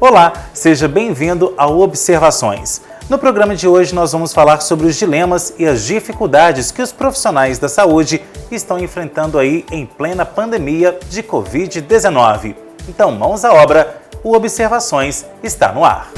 Olá, seja bem-vindo ao Observações. No programa de hoje nós vamos falar sobre os dilemas e as dificuldades que os profissionais da saúde estão enfrentando aí em plena pandemia de Covid-19. Então, mãos à obra, o Observações está no ar.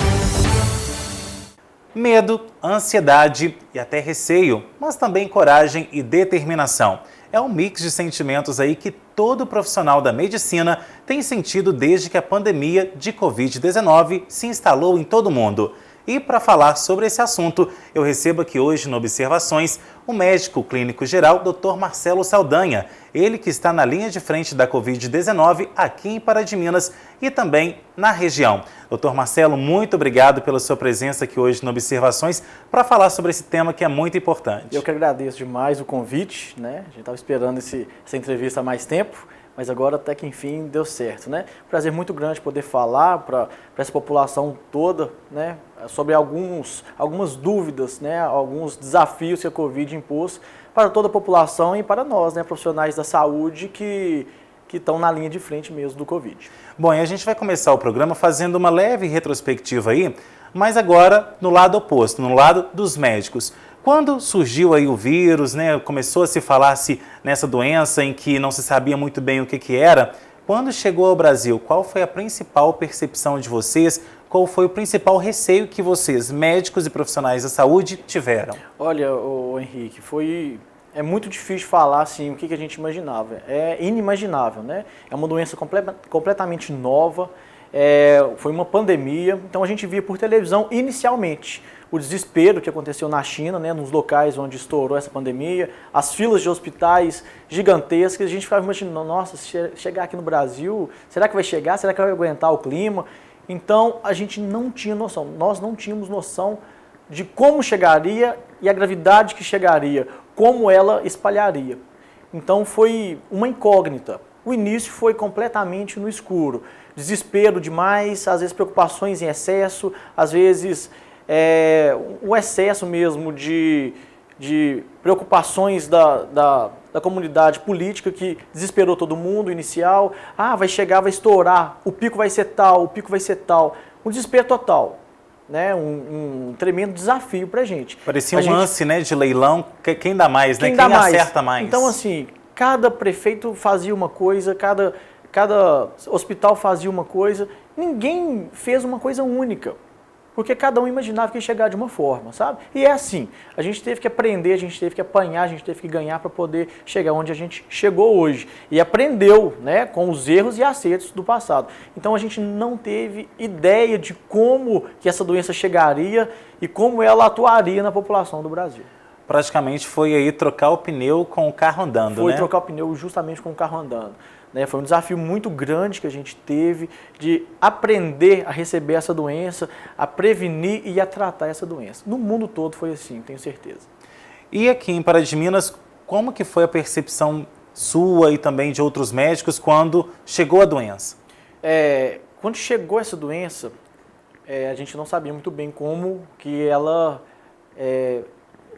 Medo, ansiedade e até receio, mas também coragem e determinação. É um mix de sentimentos aí que todo profissional da medicina tem sentido desde que a pandemia de Covid-19 se instalou em todo o mundo. E para falar sobre esse assunto, eu recebo aqui hoje no Observações o médico clínico geral, Dr. Marcelo Saldanha. Ele que está na linha de frente da Covid-19 aqui em Pará de Minas e também na região. Dr. Marcelo, muito obrigado pela sua presença aqui hoje no Observações para falar sobre esse tema que é muito importante. Eu que agradeço demais o convite, né? A gente estava esperando essa entrevista há mais tempo, mas agora até que enfim deu certo, né? Prazer muito grande poder falar para essa população toda, né? Sobre algumas dúvidas, né? Alguns desafios que a Covid impôs para toda a população e para nós, né? Profissionais da saúde que estão na linha de frente mesmo do Covid. Bom, e a gente vai começar o programa fazendo uma leve retrospectiva aí, mas agora no lado oposto, no lado dos médicos. Quando surgiu aí o vírus, né, começou a se falar-se nessa doença em que não se sabia muito bem o que era, quando chegou ao Brasil, qual foi a principal percepção de vocês? Qual foi o principal receio que vocês, médicos e profissionais da saúde, tiveram? Olha, Henrique, é muito difícil falar assim o que a gente imaginava. É inimaginável, né? É uma doença completamente nova, foi uma pandemia, então a gente via por televisão inicialmente o desespero que aconteceu na China, né, nos locais onde estourou essa pandemia, as filas de hospitais gigantescas, a gente ficava imaginando, nossa, se chegar aqui no Brasil, será que vai chegar? Será que vai aguentar o clima? Então a gente não tinha noção, nós não tínhamos noção de como chegaria e a gravidade que chegaria, como ela espalharia. Então foi uma incógnita. O início foi completamente no escuro, desespero demais, às vezes preocupações em excesso, às vezes o excesso mesmo de preocupações da comunidade política que desesperou todo mundo, inicial. Ah, vai chegar, vai estourar, o pico vai ser tal, o pico vai ser tal. Um desespero total, né? Um tremendo desafio pra gente. Parecia um lance, né, de leilão, quem dá mais, né? Quem acerta mais. Então, assim, cada prefeito fazia uma coisa, cada hospital fazia uma coisa, ninguém fez uma coisa única. Porque cada um imaginava que ia chegar de uma forma, sabe? E é assim, a gente teve que aprender, a gente teve que apanhar, a gente teve que ganhar para poder chegar onde a gente chegou hoje. E aprendeu, né, com os erros e acertos do passado. Então a gente não teve ideia de como que essa doença chegaria e como ela atuaria na população do Brasil. Praticamente foi aí trocar o pneu com o carro andando, né? Foi trocar o pneu justamente com o carro andando. Foi um desafio muito grande que a gente teve de aprender a receber essa doença, a prevenir e a tratar essa doença. No mundo todo foi assim, tenho certeza. E aqui em Pará de Minas, como que foi a percepção sua e também de outros médicos quando chegou a doença? Quando chegou essa doença, a gente não sabia muito bem como que ela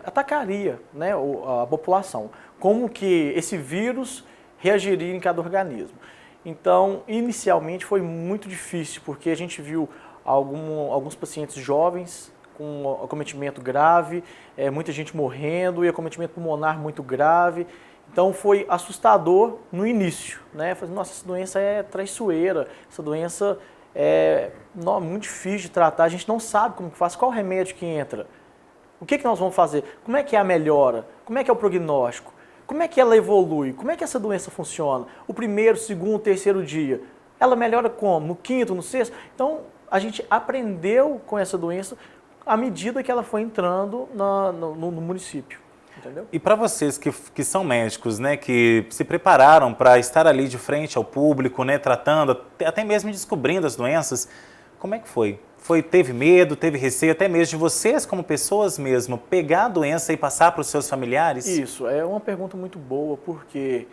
atacaria, né, a população. Como que esse vírus reagiria em cada organismo. Então, inicialmente foi muito difícil, porque a gente viu alguns pacientes jovens com acometimento grave, muita gente morrendo e acometimento pulmonar muito grave. Então, foi assustador no início, né? Falei, nossa, essa doença é traiçoeira, essa doença é muito difícil de tratar, a gente não sabe como que faz, qual remédio que entra, o que nós vamos fazer, como é que é a melhora, como é que é o prognóstico. Como é que ela evolui? Como é que essa doença funciona? O primeiro, segundo, terceiro dia. Ela melhora como? No quinto, no sexto? Então, a gente aprendeu com essa doença à medida que ela foi entrando no município. Entendeu? E para vocês que são médicos, né, que se prepararam para estar ali de frente ao público, né, tratando, até mesmo descobrindo as doenças, como é que foi? Teve medo, teve receio, até mesmo de vocês como pessoas mesmo, pegar a doença e passar para os seus familiares? Isso, é uma pergunta muito boa, porque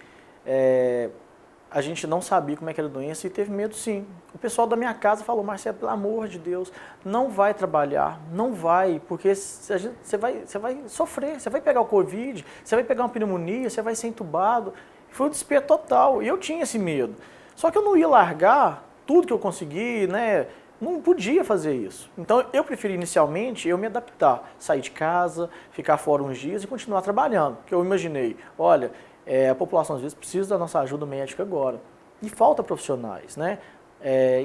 a gente não sabia como é que era a doença e teve medo sim. O pessoal da minha casa falou, Marcelo, pelo amor de Deus, não vai trabalhar, não vai, porque você vai sofrer, você vai pegar o Covid, você vai pegar uma pneumonia, você vai ser entubado. Foi um desespero total e eu tinha esse medo. Só que eu não ia largar tudo que eu consegui, né? não podia fazer isso. Então eu preferi inicialmente eu me adaptar, sair de casa, ficar fora uns dias e continuar trabalhando. Porque eu imaginei, olha, a população às vezes precisa da nossa ajuda médica agora. E falta profissionais, né?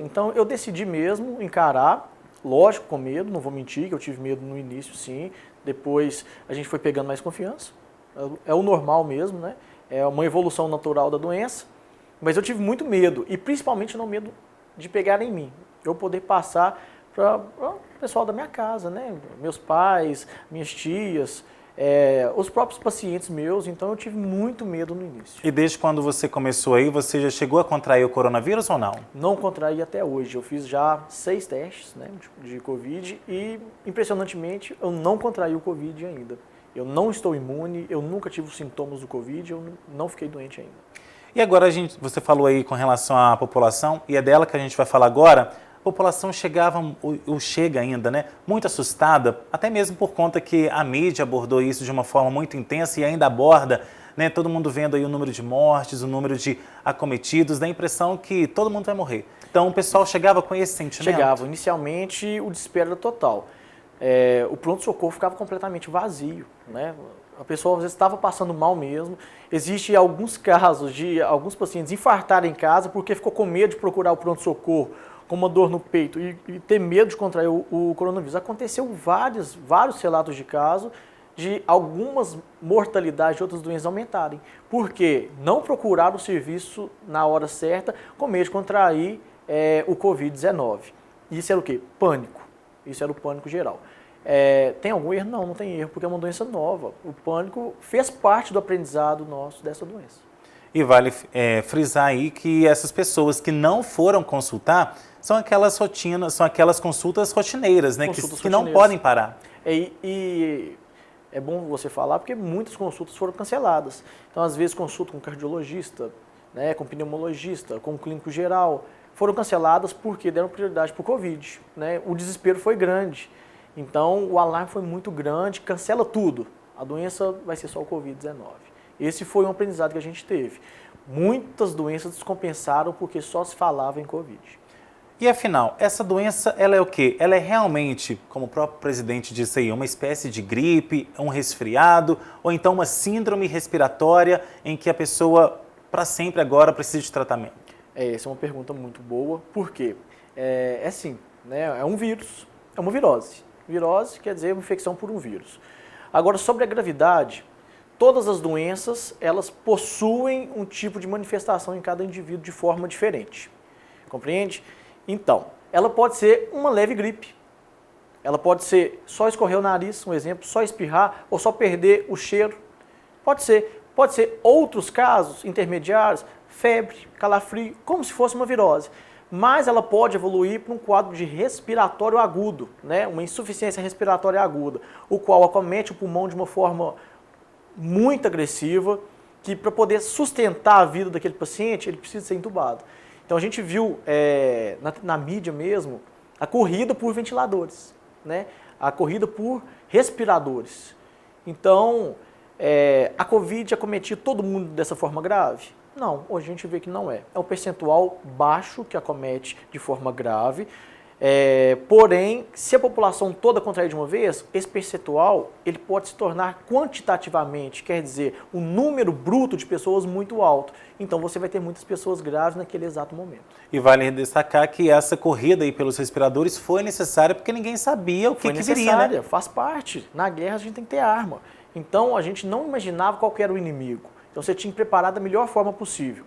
Então eu decidi mesmo encarar, lógico, com medo, não vou mentir, que eu tive medo no início sim, depois a gente foi pegando mais confiança, é o normal mesmo, né? É uma evolução natural da doença, mas eu tive muito medo, e principalmente não medo de pegar em mim, eu poder passar para o pessoal da minha casa, né? Meus pais, minhas tias, os próprios pacientes meus, então eu tive muito medo no início. E desde quando você começou aí, você já chegou a contrair o coronavírus ou não? Não contraí até hoje, eu fiz já 6 testes, né, de Covid e, impressionantemente, eu não contraí o Covid ainda. Eu não estou imune, eu nunca tive os sintomas do Covid, eu não fiquei doente ainda. E agora você falou aí com relação à população, e é dela que a gente vai falar agora. A população chegava, ou chega ainda, né, muito assustada, até mesmo por conta que a mídia abordou isso de uma forma muito intensa e ainda aborda, né, todo mundo vendo aí o número de mortes, o número de acometidos, dá a impressão que todo mundo vai morrer. Então o pessoal chegava com esse sentimento? Chegava. Inicialmente o desespero era total. O pronto-socorro ficava completamente vazio, né? A pessoa às vezes estava passando mal mesmo. Existem alguns casos de alguns pacientes infartarem em casa porque ficou com medo de procurar o pronto-socorro com uma dor no peito e ter medo de contrair o coronavírus. Aconteceu vários relatos de casos de algumas mortalidades de outras doenças aumentarem. Porque não procuraram o serviço na hora certa com medo de contrair o Covid-19. Isso era o quê? Pânico. Isso era o pânico geral. Tem algum erro? Não, não tem erro, porque é uma doença nova. O pânico fez parte do aprendizado nosso dessa doença. E vale frisar aí que essas pessoas que não foram consultar são aquelas rotinas, são aquelas consultas rotineiras, né? Que não podem parar. E é bom você falar porque muitas consultas foram canceladas. Então, às vezes, consulta com cardiologista, né, com pneumologista, com clínico geral, foram canceladas porque deram prioridade para o Covid, né? O desespero foi grande. Então, o alarme foi muito grande, cancela tudo. A doença vai ser só o Covid-19. Esse foi um aprendizado que a gente teve. Muitas doenças descompensaram porque só se falava em Covid. E afinal, essa doença, ela é o quê? Ela é realmente, como o próprio presidente disse aí, uma espécie de gripe, um resfriado, ou então uma síndrome respiratória em que a pessoa, para sempre agora, precisa de tratamento? Essa é uma pergunta muito boa, porque assim, né, é um vírus, é uma virose. Virose quer dizer uma infecção por um vírus. Agora, sobre a gravidade, todas as doenças, elas possuem um tipo de manifestação em cada indivíduo de forma diferente. Compreende? Então, ela pode ser uma leve gripe. Ela pode ser só escorrer o nariz, um exemplo, só espirrar ou só perder o cheiro. Pode ser. Pode ser outros casos intermediários, febre, calafrio, como se fosse uma virose. Mas ela pode evoluir para um quadro de respiratório agudo, né? Uma insuficiência respiratória aguda, o qual acomete o pulmão de uma forma muito agressiva, que para poder sustentar a vida daquele paciente, ele precisa ser entubado. Então a gente viu na mídia mesmo a corrida por ventiladores, né? A corrida por respiradores. Então, a Covid acometia todo mundo dessa forma grave? Não, hoje a gente vê que não é. É um percentual baixo que acomete de forma grave. Porém, se a população toda contrair de uma vez, esse percentual ele pode se tornar quantitativamente, quer dizer, um número bruto de pessoas muito alto. Então você vai ter muitas pessoas graves naquele exato momento. E vale destacar que essa corrida aí pelos respiradores foi necessária porque ninguém sabia o que viria, né? Faz parte. Na guerra a gente tem que ter arma. Então a gente não imaginava qual era o inimigo. Então você tinha que preparar da melhor forma possível.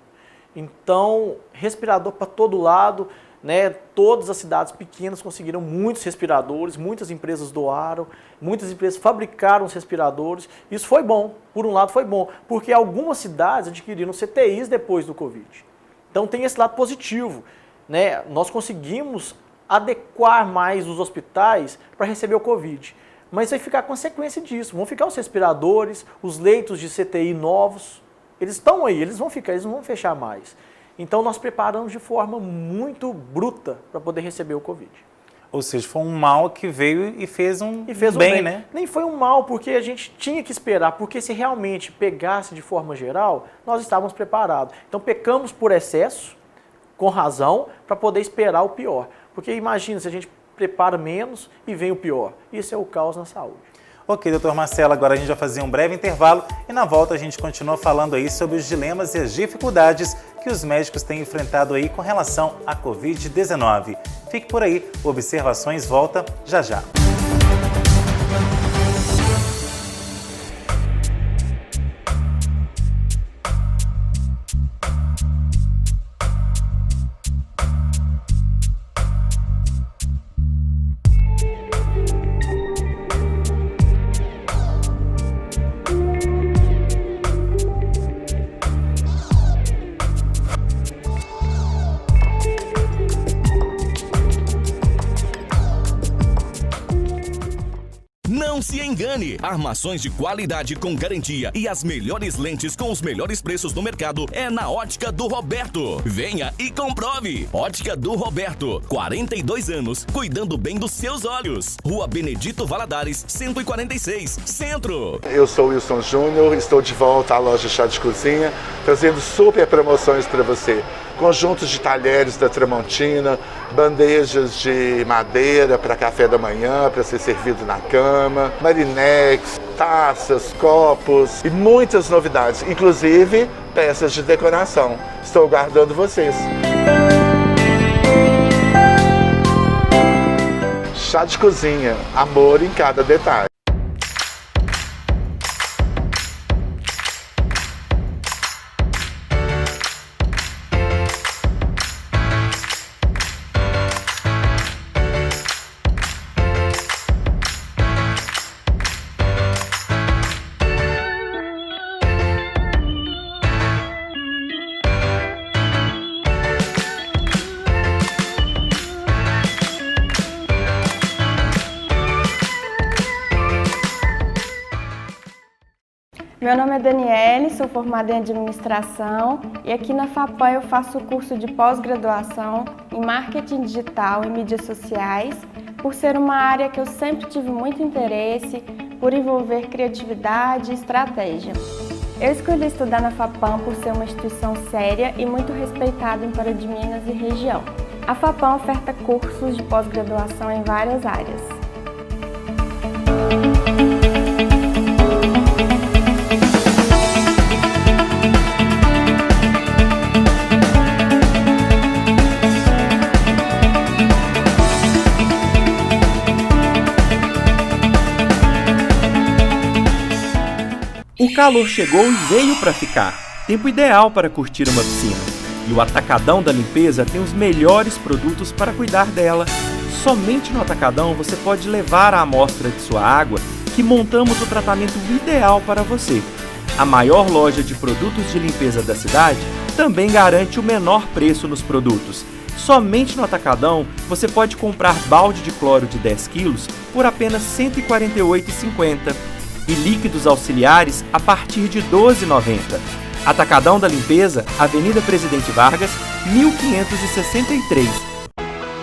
Então, respirador para todo lado, né? Todas as cidades pequenas conseguiram muitos respiradores, muitas empresas doaram, muitas empresas fabricaram os respiradores. Isso foi bom, por um lado foi bom, porque algumas cidades adquiriram CTIs depois do Covid. Então tem esse lado positivo, né? Nós conseguimos adequar mais os hospitais para receber o Covid. Mas vai ficar a consequência disso, vão ficar os respiradores, os leitos de CTI novos, eles estão aí, eles vão ficar, eles não vão fechar mais. Então nós preparamos de forma muito bruta para poder receber o Covid. Ou seja, foi um mal que veio e fez um bem, né? Nem foi um mal, porque a gente tinha que esperar, porque se realmente pegasse de forma geral, nós estávamos preparados. Então pecamos por excesso, com razão, para poder esperar o pior. Porque imagina se a gente prepara menos e vem o pior. Isso é o caos na saúde. Ok, doutor Marcelo, agora a gente vai fazer um breve intervalo e na volta a gente continua falando aí sobre os dilemas e as dificuldades que os médicos têm enfrentado aí com relação à Covid-19. Fique por aí, o Observações volta já já. Não se engane! Armações de qualidade com garantia e as melhores lentes com os melhores preços no mercado é na Ótica do Roberto. Venha e comprove! Ótica do Roberto, 42 anos, cuidando bem dos seus olhos. Rua Benedito Valadares, 146, Centro. Eu sou o Wilson Júnior, estou de volta à loja Chá de Cozinha, trazendo super promoções para você. Conjuntos de talheres da Tramontina, bandejas de madeira para café da manhã, para ser servido na cama, marinex, taças, copos e muitas novidades, inclusive peças de decoração. Estou aguardando vocês. Chá de Cozinha, amor em cada detalhe. Meu nome é Daniele, sou formada em administração e aqui na FAPAM eu faço o curso de pós-graduação em marketing digital e mídias sociais, por ser uma área que eu sempre tive muito interesse, por envolver criatividade e estratégia. Eu escolhi estudar na FAPAM por ser uma instituição séria e muito respeitada em Pará de Minas e região. A FAPAM oferta cursos de pós-graduação em várias áreas. O calor chegou e veio para ficar. Tempo ideal para curtir uma piscina. E o Atacadão da Limpeza tem os melhores produtos para cuidar dela. Somente no Atacadão você pode levar a amostra de sua água que montamos o tratamento ideal para você. A maior loja de produtos de limpeza da cidade também garante o menor preço nos produtos. Somente no Atacadão você pode comprar balde de cloro de 10 quilos por apenas R$ 148,50. E líquidos auxiliares a partir de R$ 12,90. Atacadão da Limpeza, Avenida Presidente Vargas, 1563.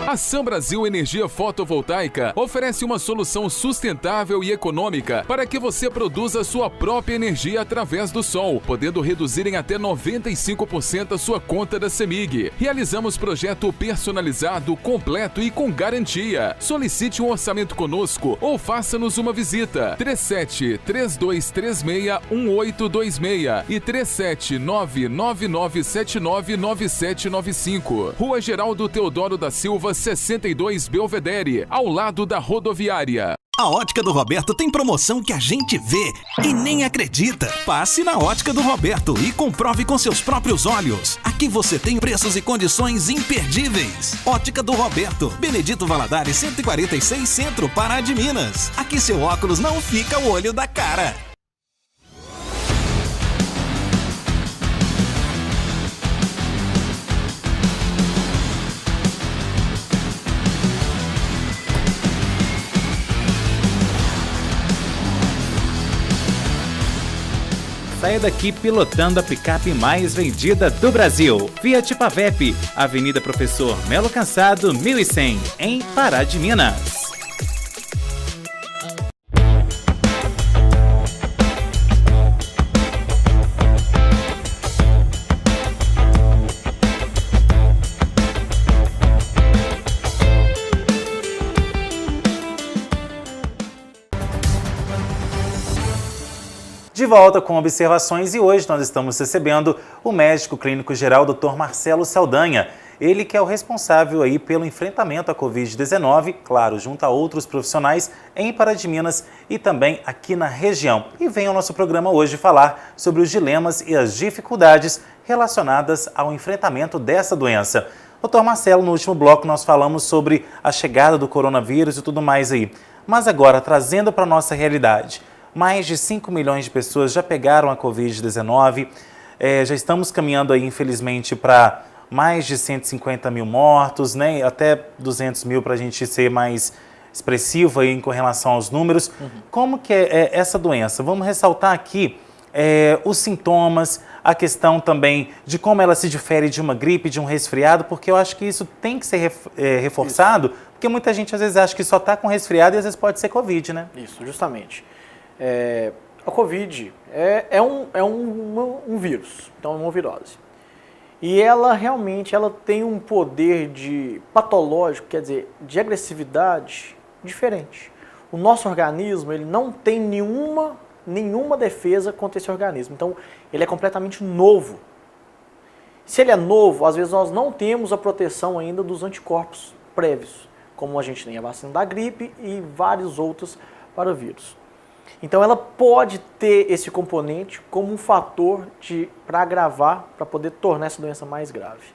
A Sam Brasil Energia Fotovoltaica oferece uma solução sustentável e econômica para que você produza sua própria energia através do sol, podendo reduzir em até 95% a sua conta da CEMIG. Realizamos projeto personalizado, completo e com garantia. Solicite um orçamento conosco ou faça-nos uma visita. 37-3236-1826 e 37999799795. Rua Geraldo Teodoro da Silva, 62 Belvedere, ao lado da rodoviária. A Ótica do Roberto tem promoção que a gente vê e nem acredita. Passe na Ótica do Roberto e comprove com seus próprios olhos. Aqui você tem preços e condições imperdíveis. Ótica do Roberto, Benedito Valadares 146, Centro, Pará de Minas. Aqui seu óculos não fica o olho da cara. Saia daqui pilotando a picape mais vendida do Brasil. Fiat Pavep, Avenida Professor Melo Cansado, 1100, em Pará de Minas. De volta com observações e hoje nós estamos recebendo o médico clínico geral Dr. Marcelo Saldanha. Ele que é o responsável aí pelo enfrentamento à Covid-19, claro, junto a outros profissionais em Pará de Minas e também aqui na região. E vem ao nosso programa hoje falar sobre os dilemas e as dificuldades relacionadas ao enfrentamento dessa doença. Dr. Marcelo, no último bloco nós falamos sobre a chegada do coronavírus e tudo mais aí. Mas agora, trazendo para a nossa realidade, mais de 5 milhões de pessoas já pegaram a Covid-19, já estamos caminhando aí, infelizmente, para mais de 150 mil mortos, né? Até 200 mil para a gente ser mais expressivo aí com relação aos números. Como que é essa doença? Vamos ressaltar aqui os sintomas, a questão também de como ela se difere de uma gripe, de um resfriado, porque eu acho que isso tem que ser reforçado, porque muita gente às vezes acha que só está com resfriado e às vezes pode ser Covid, né? Isso, justamente. A Covid é um vírus, então é uma virose. E ela realmente tem um poder patológico, quer dizer, de agressividade diferente. O nosso organismo ele não tem nenhuma defesa contra esse organismo. Então, ele é completamente novo. Se ele é novo, às vezes nós não temos a proteção ainda dos anticorpos prévios, como a gente tem a vacina da gripe e vários outros para vírus. Então, ela pode ter esse componente como um fator para agravar, para poder tornar essa doença mais grave,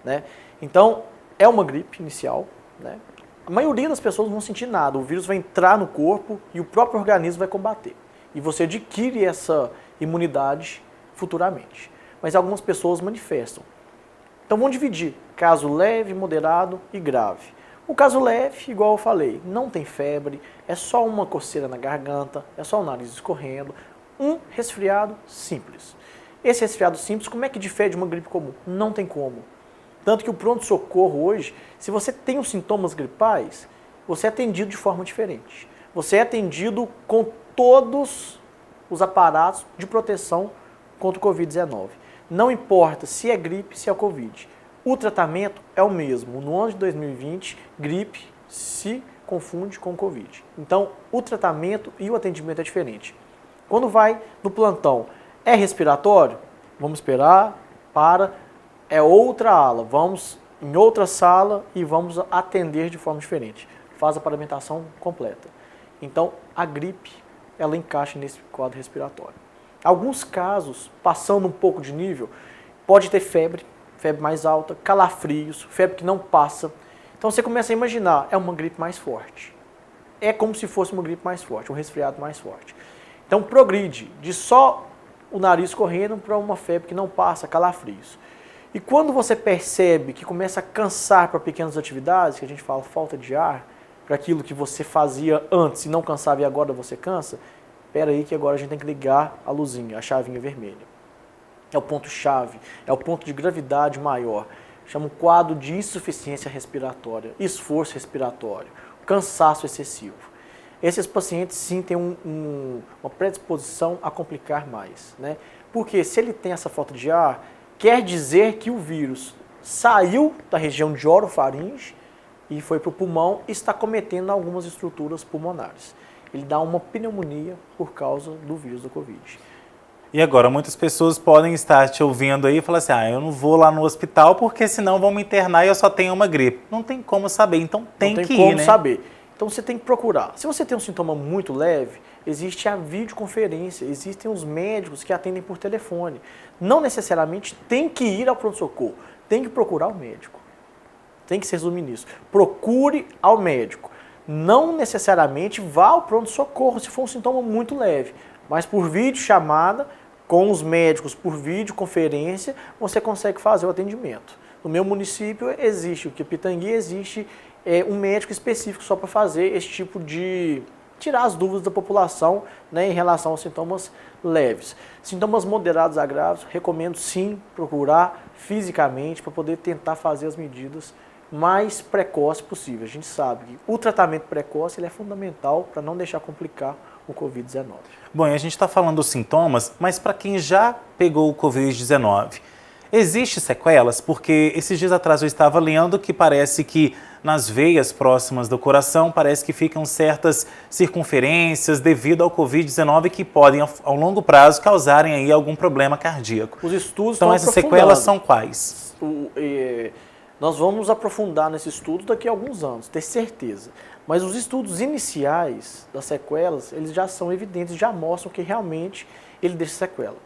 né? Então, é uma gripe inicial, né? A maioria das pessoas não vão sentir nada. O vírus vai entrar no corpo e o próprio organismo vai combater. E você adquire essa imunidade futuramente. Mas algumas pessoas manifestam. Então vamos dividir caso leve, moderado e grave. O caso leve, igual eu falei, não tem febre, é só uma coceira na garganta, é só o nariz escorrendo, um resfriado simples. Esse resfriado simples, como é que difere de uma gripe comum? Não tem como. Tanto que o pronto-socorro hoje, se você tem os sintomas gripais, você é atendido de forma diferente. Você é atendido com todos os aparatos de proteção contra o Covid-19. Não importa se é gripe, se é o Covid. O tratamento é o mesmo. No ano de 2020, gripe se confunde com Covid. Então, o tratamento e o atendimento é diferente. Quando vai no plantão, é respiratório? Vamos esperar é outra ala. Vamos em outra sala e vamos atender de forma diferente. Faz a paramentação completa. Então, a gripe ela encaixa nesse quadro respiratório. Alguns casos, passando um pouco de nível, pode ter febre mais alta, calafrios, febre que não passa. Então você começa a imaginar, é uma gripe mais forte. É como se fosse uma gripe mais forte, um resfriado mais forte. Então progride de só o nariz correndo para uma febre que não passa, calafrios. E quando você percebe que começa a cansar para pequenas atividades, que a gente fala falta de ar, para aquilo que você fazia antes e não cansava e agora você cansa, espera aí que agora a gente tem que ligar a luzinha, a chavinha vermelha. É o ponto-chave, é o ponto de gravidade maior. Chama um quadro de insuficiência respiratória, esforço respiratório, cansaço excessivo. Esses pacientes sim têm uma predisposição a complicar mais, né? Porque se ele tem essa falta de ar, quer dizer que o vírus saiu da região de orofaringe e foi para o pulmão e está cometendo algumas estruturas pulmonares. Ele dá uma pneumonia por causa do vírus do Covid. E agora, muitas pessoas podem estar te ouvindo aí e falar assim, eu não vou lá no hospital porque senão vão me internar e eu só tenho uma gripe. Não tem como saber, então tem que ir, né? Não tem como saber. Então você tem que procurar. Se você tem um sintoma muito leve, existe a videoconferência, existem os médicos que atendem por telefone. Não necessariamente tem que ir ao pronto-socorro, tem que procurar o médico. Tem que se resumir nisso. Procure ao médico. Não necessariamente vá ao pronto-socorro se for um sintoma muito leve, mas por videochamada, com os médicos, por videoconferência, você consegue fazer o atendimento. No meu município existe, o Pitangui existe um médico específico só para fazer esse tipo de... tirar as dúvidas da população, né, em relação aos sintomas leves. Sintomas moderados a graves, recomendo sim procurar fisicamente para poder tentar fazer as medidas mais precoce possível. A gente sabe que o tratamento precoce ele é fundamental para não deixar complicar o Covid-19. Bom, e a gente está falando dos sintomas, mas para quem já pegou o Covid-19, Existe sequelas? Porque esses dias atrás eu estava lendo que parece que nas veias próximas do coração parece que ficam certas circunferências devido ao Covid-19 que podem, ao longo prazo, causarem aí algum problema cardíaco. Os estudos Então estão essas sequelas são quais? Nós vamos aprofundar nesse estudo daqui a alguns anos, ter certeza. Mas os estudos iniciais das sequelas, eles já são evidentes, já mostram que realmente ele deixa sequela.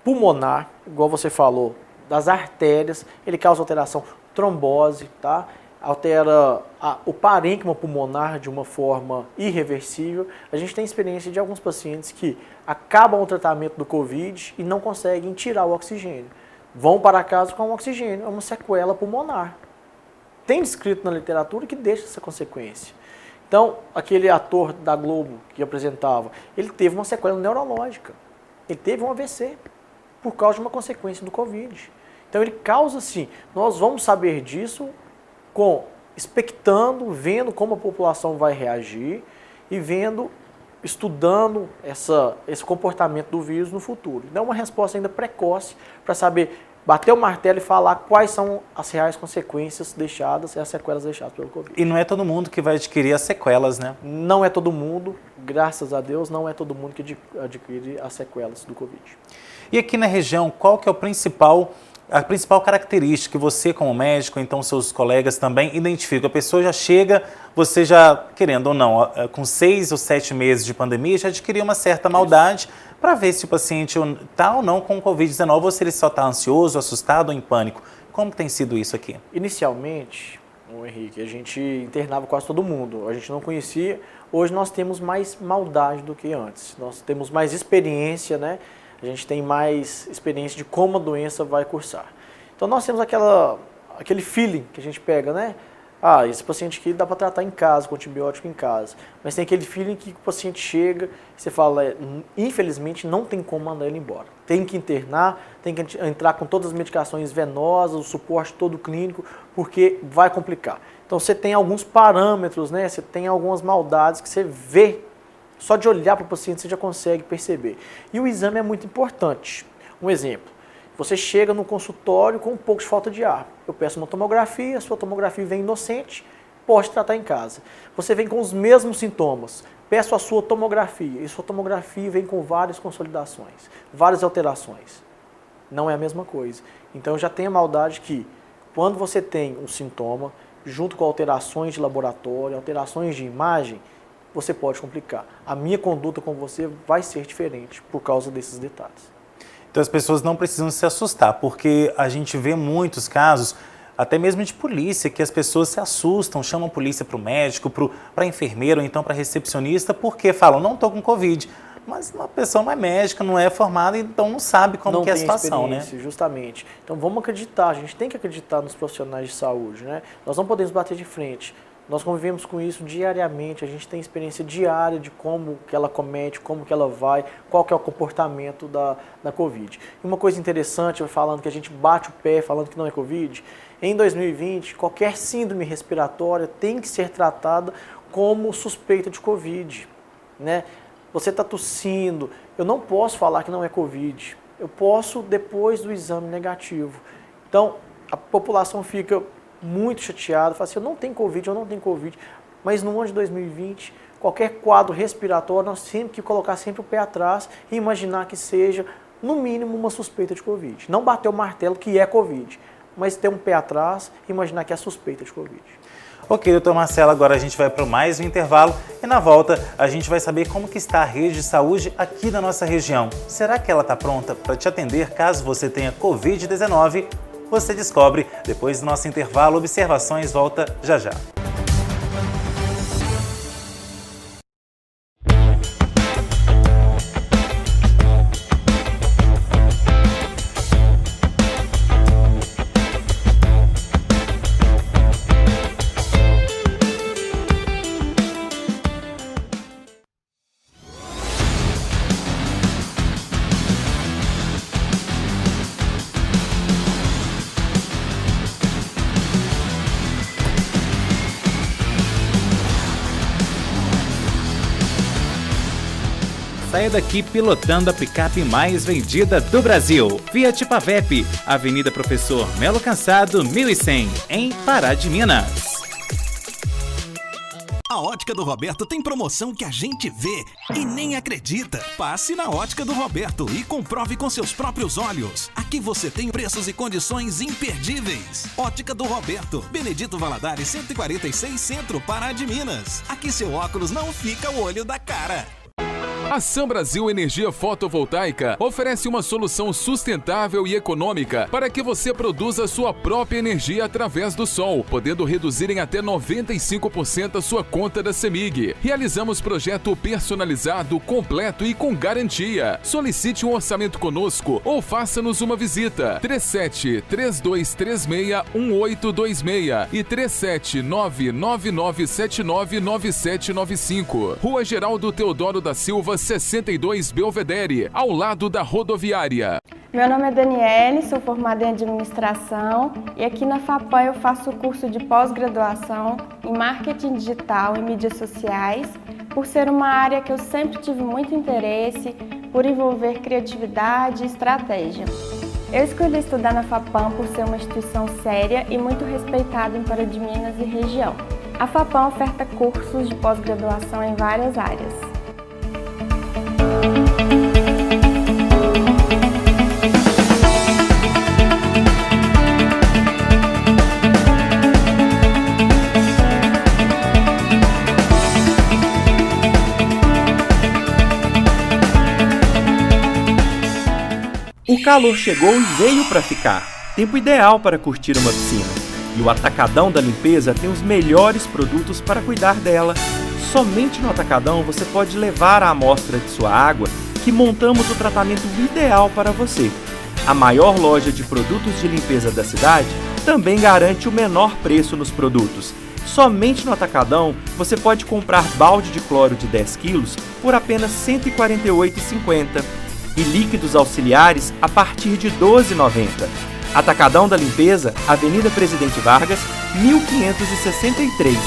Pulmonar, igual você falou, das artérias, ele causa alteração, trombose, tá? Altera o parênquima pulmonar de uma forma irreversível. A gente tem experiência de alguns pacientes que acabam o tratamento do Covid e não conseguem tirar o oxigênio. Vão para casa com o oxigênio, é uma sequela pulmonar. Tem descrito na literatura que deixa essa consequência. Então, aquele ator da Globo que apresentava, ele teve uma sequela neurológica. Ele teve um AVC por causa de uma consequência do Covid. Então, ele causa sim. Nós vamos saber disso expectando, vendo como a população vai reagir e estudando esse comportamento do vírus no futuro. Então, é uma resposta ainda precoce para saber bater o martelo e falar quais são as reais consequências deixadas e as sequelas deixadas pelo Covid. E não é todo mundo que vai adquirir as sequelas, né? Não é todo mundo, graças a Deus, não é todo mundo que adquire as sequelas do Covid. E aqui na região, qual que é a principal característica que você, como médico, então seus colegas também identificam? A pessoa já chega, você já, querendo ou não, com 6 ou 7 meses de pandemia, já adquiriu uma certa maldade para ver se o paciente está ou não com o Covid-19 ou se ele só está ansioso, assustado ou em pânico. Como tem sido isso aqui? Inicialmente, Henrique, a gente internava quase todo mundo, a gente não conhecia. Hoje nós temos mais maldade do que antes, nós temos mais experiência, né? A gente tem mais experiência de como a doença vai cursar. Então nós temos aquele feeling que a gente pega, né? Ah, esse paciente aqui dá para tratar em casa, com antibiótico em casa. Mas tem aquele feeling que o paciente chega e você fala, infelizmente não tem como mandar ele embora. Tem que internar, tem que entrar com todas as medicações venosas, o suporte todo clínico, porque vai complicar. Então você tem alguns parâmetros, né? Você tem algumas maldades que você vê. Só de olhar para o paciente você já consegue perceber. E o exame é muito importante. Um exemplo, você chega no consultório com um pouco de falta de ar. Eu peço uma tomografia, a sua tomografia vem inocente, pode tratar em casa. Você vem com os mesmos sintomas, peço a sua tomografia, e sua tomografia vem com várias consolidações, várias alterações. Não é a mesma coisa. Então já tem a maldade que, quando você tem um sintoma, junto com alterações de laboratório, alterações de imagem, você pode complicar. A minha conduta com você vai ser diferente por causa desses detalhes. Então as pessoas não precisam se assustar, porque a gente vê muitos casos, até mesmo de polícia, que as pessoas se assustam, chamam a polícia para o médico, para enfermeiro, ou então para recepcionista, porque falam, não estou com Covid. Mas uma pessoa não é médica, não é formada, então não sabe como que é a situação, né? Justamente. Então vamos acreditar, a gente tem que acreditar nos profissionais de saúde, né? Nós não podemos bater de frente. Nós convivemos com isso diariamente, a gente tem experiência diária de como que ela comete, como que ela vai, qual que é o comportamento da Covid. E uma coisa interessante, falando que a gente bate o pé, falando que não é Covid, em 2020, qualquer síndrome respiratória tem que ser tratada como suspeita de Covid, né? Você está tossindo, eu não posso falar que não é Covid, eu posso depois do exame negativo. Então, a população fica muito chateada, fala assim, eu não tenho Covid, mas no ano de 2020, qualquer quadro respiratório, nós temos que colocar sempre o pé atrás e imaginar que seja, no mínimo, uma suspeita de Covid. Não bater o martelo que é Covid, mas ter um pé atrás e imaginar que é suspeita de Covid. Ok, doutor Marcelo, agora a gente vai para mais um intervalo e na volta a gente vai saber como que está a rede de saúde aqui da nossa região. Será que ela está pronta para te atender caso você tenha Covid-19? Você descobre depois do nosso intervalo. Observações volta já já. saia daqui pilotando a picape mais vendida do Brasil. Fiat Pavep, Avenida Professor Melo Cansado, 1100, em Pará de Minas. A Ótica do Roberto tem promoção que a gente vê e nem acredita. Passe na Ótica do Roberto e comprove com seus próprios olhos. Aqui você tem preços e condições imperdíveis. Ótica do Roberto, Benedito Valadares 146 Centro, Pará de Minas. Aqui seu óculos não fica o olho da cara. A Sambrasil Energia Fotovoltaica oferece uma solução sustentável e econômica para que você produza sua própria energia através do sol, podendo reduzir em até 95% a sua conta da CEMIG. Realizamos projeto personalizado, completo e com garantia. Solicite um orçamento conosco ou faça-nos uma visita. 37-3236-1826 e 37999799795. Rua Geraldo Teodoro da Silva, 62 Belvedere, ao lado da rodoviária. Meu nome é Daniele, sou formada em administração e aqui na FAPAM eu faço o curso de pós-graduação em marketing digital e mídias sociais, por ser uma área que eu sempre tive muito interesse, por envolver criatividade e estratégia. Eu escolhi estudar na FAPAM por ser uma instituição séria e muito respeitada em Pará de Minas e região. A FAPAM oferta cursos de pós-graduação em várias áreas. O calor chegou e veio para ficar. Tempo ideal para curtir uma piscina. E o Atacadão da Limpeza tem os melhores produtos para cuidar dela. Somente no Atacadão você pode levar a amostra de sua água que montamos o tratamento ideal para você. A maior loja de produtos de limpeza da cidade também garante o menor preço nos produtos. Somente no Atacadão você pode comprar balde de cloro de 10 quilos por apenas R$ 148,50 e líquidos auxiliares a partir de R$ 12,90. Atacadão da Limpeza, Avenida Presidente Vargas, 1563.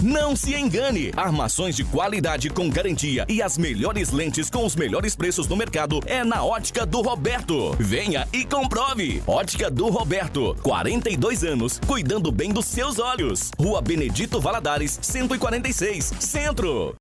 Não se engane! Armações de qualidade com garantia e as melhores lentes com os melhores preços no mercado é na Ótica do Roberto. Venha e comprove! Ótica do Roberto, 42 anos, cuidando bem dos seus olhos. Rua Benedito Valadares, 146, Centro.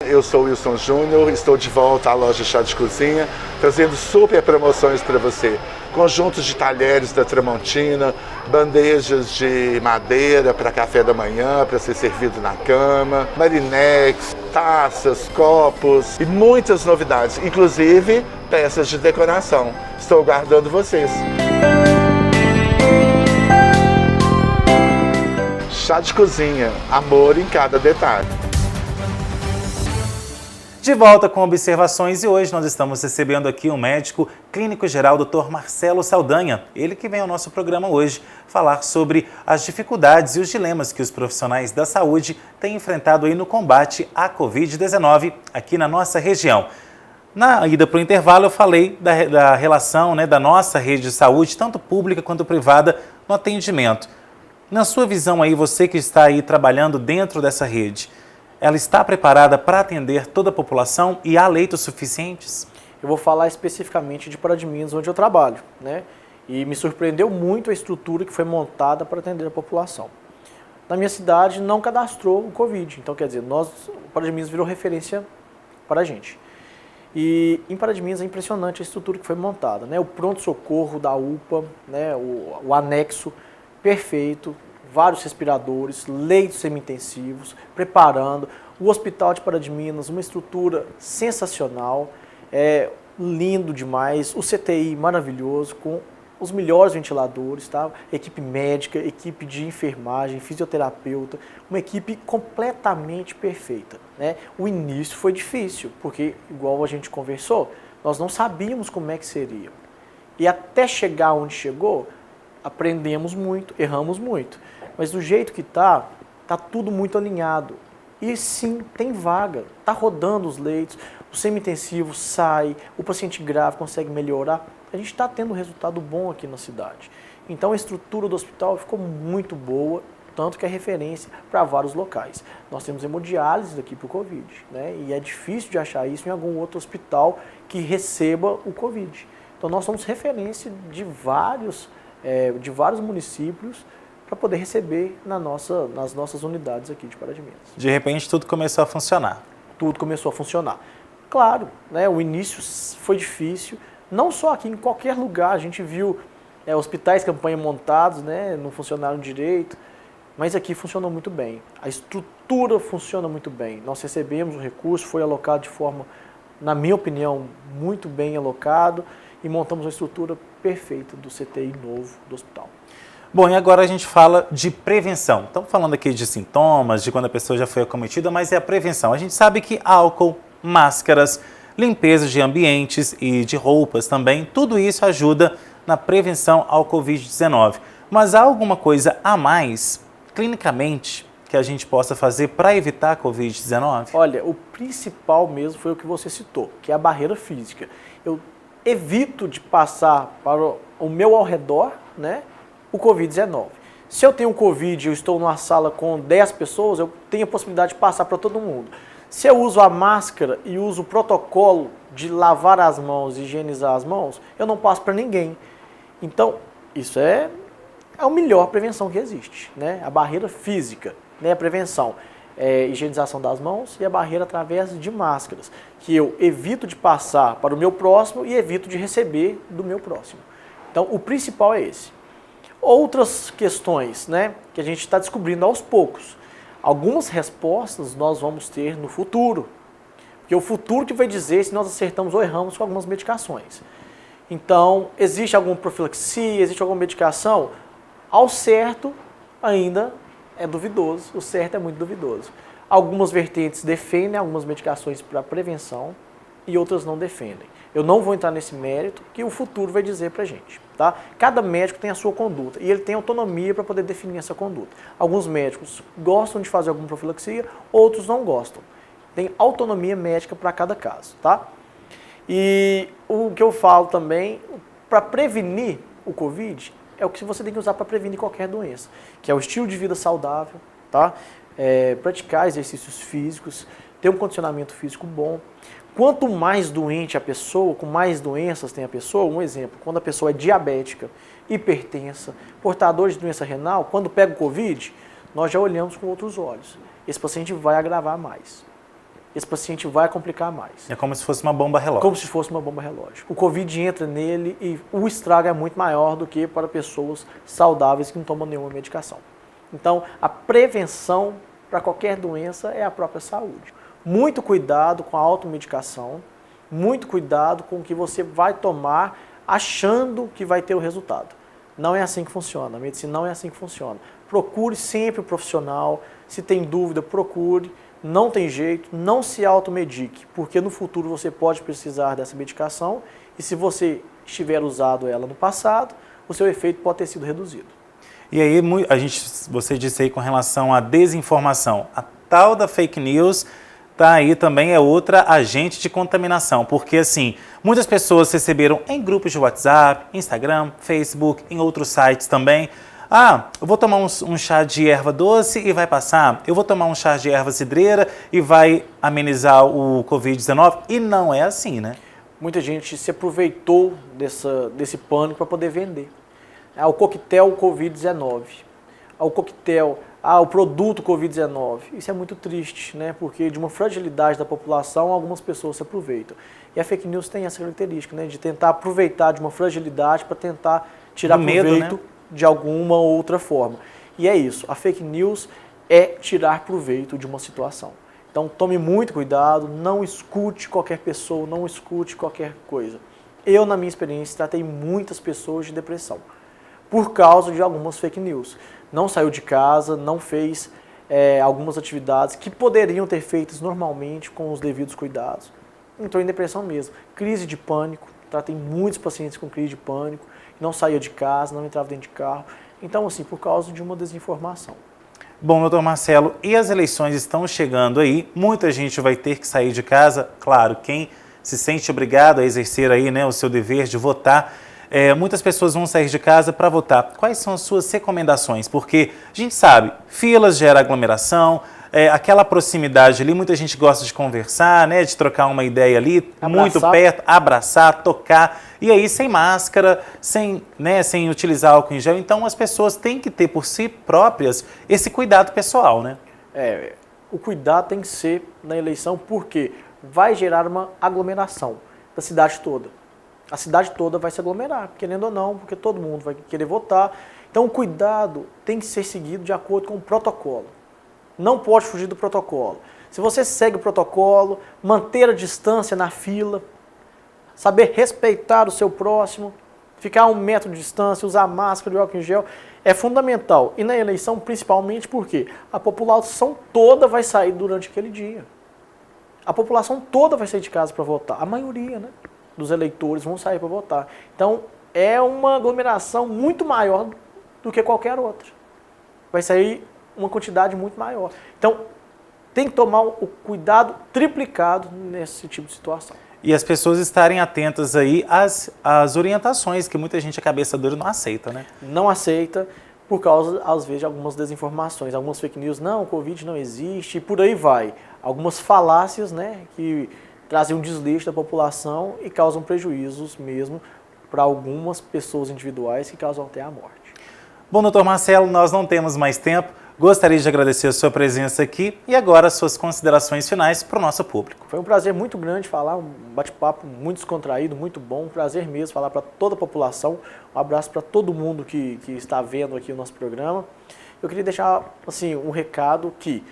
Eu sou o Wilson Júnior, estou de volta à loja Chá de Cozinha, trazendo super promoções para você. Conjuntos de talheres da Tramontina, bandejas de madeira para café da manhã, para ser servido na cama, marinex, taças, copos e muitas novidades, inclusive peças de decoração. Estou aguardando vocês. Chá de Cozinha, amor em cada detalhe. De volta com observações e hoje nós estamos recebendo aqui o médico clínico geral Dr. Marcelo Saldanha, ele que vem ao nosso programa hoje falar sobre as dificuldades e os dilemas que os profissionais da saúde têm enfrentado aí no combate à Covid-19 aqui na nossa região. Na ida para o intervalo eu falei da relação da nossa rede de saúde, tanto pública quanto privada, no atendimento. Na sua visão aí, você que está aí trabalhando dentro dessa rede, ela está preparada para atender toda a população e há leitos suficientes? Eu vou falar especificamente de Pará de Minas, onde eu trabalho, né? E me surpreendeu muito a estrutura que foi montada para atender a população. Na minha cidade não cadastrou o Covid, então quer dizer, Pará de Minas virou referência para a gente. E em Pará de Minas é impressionante a estrutura que foi montada, né? O pronto-socorro da UPA, né? o anexo perfeito, vários respiradores, leitos semi-intensivos, preparando. O Hospital de Pará de Minas, uma estrutura sensacional, lindo demais, o CTI maravilhoso, com os melhores ventiladores, tá? Equipe médica, equipe de enfermagem, fisioterapeuta, uma equipe completamente perfeita, né? O início foi difícil, porque, igual a gente conversou, nós não sabíamos como é que seria. E até chegar onde chegou, aprendemos muito, erramos muito. Mas do jeito que tá tudo muito alinhado. E sim, tem vaga, tá rodando os leitos, o semi-intensivo sai, o paciente grave consegue melhorar. A gente está tendo um resultado bom aqui na cidade. Então a estrutura do hospital ficou muito boa, tanto que é referência para vários locais. Nós temos hemodiálise daqui para o Covid, né? E é difícil de achar isso em algum outro hospital que receba o Covid. Então nós somos referência de vários municípios para poder receber nas nossas unidades aqui de Pará de Minas. De repente tudo começou a funcionar. Tudo começou a funcionar. Claro, né, o início foi difícil, não só aqui, em qualquer lugar. A gente viu hospitais campanha montados, né, não funcionaram direito, mas aqui funcionou muito bem. A estrutura funciona muito bem. Nós recebemos o recurso, foi alocado de forma, na minha opinião, muito bem alocado, e montamos uma estrutura perfeita do CTI novo do hospital. Bom, e agora a gente fala de prevenção. Estamos falando aqui de sintomas, de quando a pessoa já foi acometida, mas é a prevenção. A gente sabe que álcool, máscaras, limpeza de ambientes e de roupas também, tudo isso ajuda na prevenção ao Covid-19. Mas há alguma coisa a mais, clinicamente, que a gente possa fazer para evitar a Covid-19? Olha, o principal mesmo foi o que você citou, que é a barreira física. Eu evito de passar para o meu ao redor, né, o Covid-19. Se eu tenho Covid e eu estou numa sala com 10 pessoas, eu tenho a possibilidade de passar para todo mundo. Se eu uso a máscara e uso o protocolo de lavar as mãos e higienizar as mãos, eu não passo para ninguém. Então, isso é a melhor prevenção que existe, né? A barreira física, né? A prevenção é higienização das mãos e a barreira através de máscaras, que eu evito de passar para o meu próximo e evito de receber do meu próximo. Então, o principal é esse. Outras questões, né, que a gente está descobrindo aos poucos. Algumas respostas nós vamos ter no futuro, porque é o futuro que vai dizer se nós acertamos ou erramos com algumas medicações. Então, existe alguma profilaxia, existe alguma medicação? Ao certo, ainda é duvidoso, o certo é muito duvidoso. Algumas vertentes defendem algumas medicações para prevenção e outras não defendem. Eu não vou entrar nesse mérito, que o futuro vai dizer para a gente. Tá? Cada médico tem a sua conduta e ele tem autonomia para poder definir essa conduta. Alguns médicos gostam de fazer alguma profilaxia, outros não gostam. Tem autonomia médica para cada caso. Tá? E o que eu falo também, para prevenir o Covid, é o que você tem que usar para prevenir qualquer doença, que é o estilo de vida saudável, tá? Praticar exercícios físicos, ter um condicionamento físico bom. Quanto mais doente a pessoa, com mais doenças tem a pessoa, um exemplo, quando a pessoa é diabética, hipertensa, portador de doença renal, quando pega o Covid, nós já olhamos com outros olhos. Esse paciente vai agravar mais. Esse paciente vai complicar mais. É como se fosse uma bomba relógio. Como se fosse uma bomba relógio. O Covid entra nele e o estrago é muito maior do que para pessoas saudáveis que não tomam nenhuma medicação. Então, a prevenção para qualquer doença é a própria saúde. Muito cuidado com a automedicação, muito cuidado com o que você vai tomar achando que vai ter o resultado. Não é assim que funciona, a medicina não é assim que funciona. Procure sempre o profissional, se tem dúvida, procure, não tem jeito, não se automedique, porque no futuro você pode precisar dessa medicação e se você estiver usado ela no passado, o seu efeito pode ter sido reduzido. E aí, você disse aí com relação à desinformação, a tal da fake news, tá aí também é outra agente de contaminação, porque assim, muitas pessoas receberam em grupos de WhatsApp, Instagram, Facebook, em outros sites também. Eu vou tomar um chá de erva doce e vai passar. Eu vou tomar um chá de erva cidreira e vai amenizar o Covid-19. E não é assim, né? Muita gente se aproveitou desse pânico para poder vender. O coquetel Covid-19, o coquetel o produto Covid-19. Isso é muito triste, né? Porque de uma fragilidade da população, algumas pessoas se aproveitam. E a fake news tem essa característica, né? De tentar aproveitar de uma fragilidade para tentar tirar proveito, né, de alguma outra forma. E é isso, a fake news é tirar proveito de uma situação. Então tome muito cuidado, não escute qualquer pessoa, não escute qualquer coisa. Eu, na minha experiência, tratei muitas pessoas de depressão por causa de algumas fake news. Não saiu de casa, não fez algumas atividades que poderiam ter feitas normalmente com os devidos cuidados. Entrou em depressão mesmo. Crise de pânico, tratei muitos pacientes com crise de pânico, não saía de casa, não entrava dentro de carro. Então, assim, por causa de uma desinformação. Bom, doutor Marcelo, e as eleições estão chegando aí, muita gente vai ter que sair de casa, claro, quem se sente obrigado a exercer aí, né, o seu dever de votar, muitas pessoas vão sair de casa para votar. Quais são as suas recomendações? Porque a gente sabe, filas gera aglomeração, aquela proximidade ali, muita gente gosta de conversar, né, de trocar uma ideia ali, muito perto, abraçar, tocar, e aí sem máscara, sem utilizar álcool em gel. Então as pessoas têm que ter por si próprias esse cuidado pessoal, né? O cuidado tem que ser na eleição porque vai gerar uma aglomeração da cidade toda. A cidade toda vai se aglomerar, querendo ou não, porque todo mundo vai querer votar. Então o cuidado tem que ser seguido de acordo com o protocolo. Não pode fugir do protocolo. Se você segue o protocolo, manter a distância na fila, saber respeitar o seu próximo, ficar a 1 metro de distância, usar máscara e álcool em gel, é fundamental. E na eleição, principalmente porque a população toda vai sair durante aquele dia. A população toda vai sair de casa para votar. A maioria, né, dos eleitores vão sair para votar. Então, é uma aglomeração muito maior do que qualquer outra. Vai sair uma quantidade muito maior. Então, tem que tomar o cuidado triplicado nesse tipo de situação. E as pessoas estarem atentas aí às orientações, que muita gente, a cabeça dura, não aceita, né? Não aceita por causa, às vezes, de algumas desinformações, algumas fake news, não, o Covid não existe, e por aí vai. Algumas falácias, né, que trazem um desleixo da população e causam prejuízos mesmo para algumas pessoas individuais que causam até a morte. Bom, doutor Marcelo, nós não temos mais tempo. Gostaria de agradecer a sua presença aqui e agora as suas considerações finais para o nosso público. Foi um prazer muito grande falar, um bate-papo muito descontraído, muito bom, um prazer mesmo falar para toda a população. Um abraço para todo mundo que está vendo aqui o nosso programa. Eu queria deixar assim, um recado que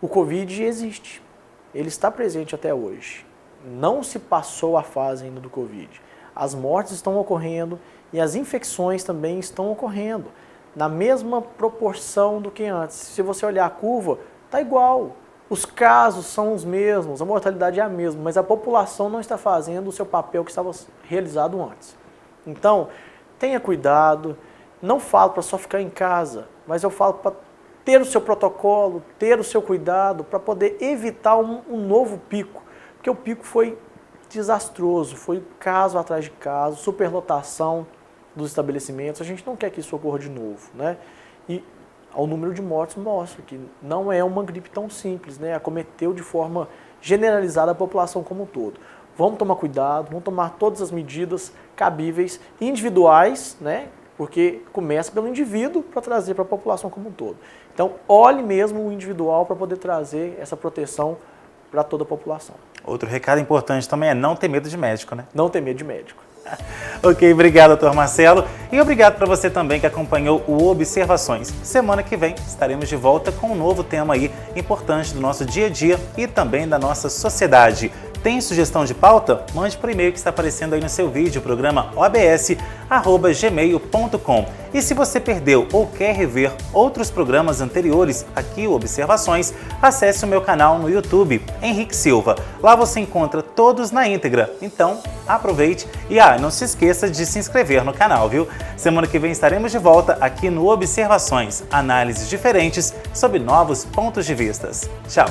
o Covid existe, ele está presente até hoje. Não se passou a fase ainda do Covid. As mortes estão ocorrendo e as infecções também estão ocorrendo na mesma proporção do que antes. Se você olhar a curva, está igual. Os casos são os mesmos, a mortalidade é a mesma, mas a população não está fazendo o seu papel que estava realizado antes. Então, tenha cuidado, não falo para só ficar em casa, mas eu falo para ter o seu protocolo, ter o seu cuidado, para poder evitar um novo pico, porque o pico foi desastroso, foi caso atrás de caso, superlotação dos estabelecimentos, a gente não quer que isso ocorra de novo, né? E o número de mortes mostra que não é uma gripe tão simples, né? Acometeu de forma generalizada a população como um todo. Vamos tomar cuidado, vamos tomar todas as medidas cabíveis, individuais, né? Porque começa pelo indivíduo para trazer para a população como um todo. Então, olhe mesmo o individual para poder trazer essa proteção para toda a população. Outro recado importante também é não ter medo de médico, né? Não ter medo de médico. Ok, obrigado, doutor Marcelo. E obrigado para você também que acompanhou o Observações. Semana que vem estaremos de volta com um novo tema aí importante do nosso dia a dia e também da nossa sociedade. Tem sugestão de pauta? Mande por e-mail que está aparecendo aí no seu vídeo, programa obs@gmail.com. E se você perdeu ou quer rever outros programas anteriores, aqui o Observações, acesse o meu canal no YouTube, Henrique Silva. Lá você encontra todos na íntegra, então aproveite e não se esqueça de se inscrever no canal, viu? Semana que vem estaremos de volta aqui no Observações, análises diferentes sobre novos pontos de vista. Tchau!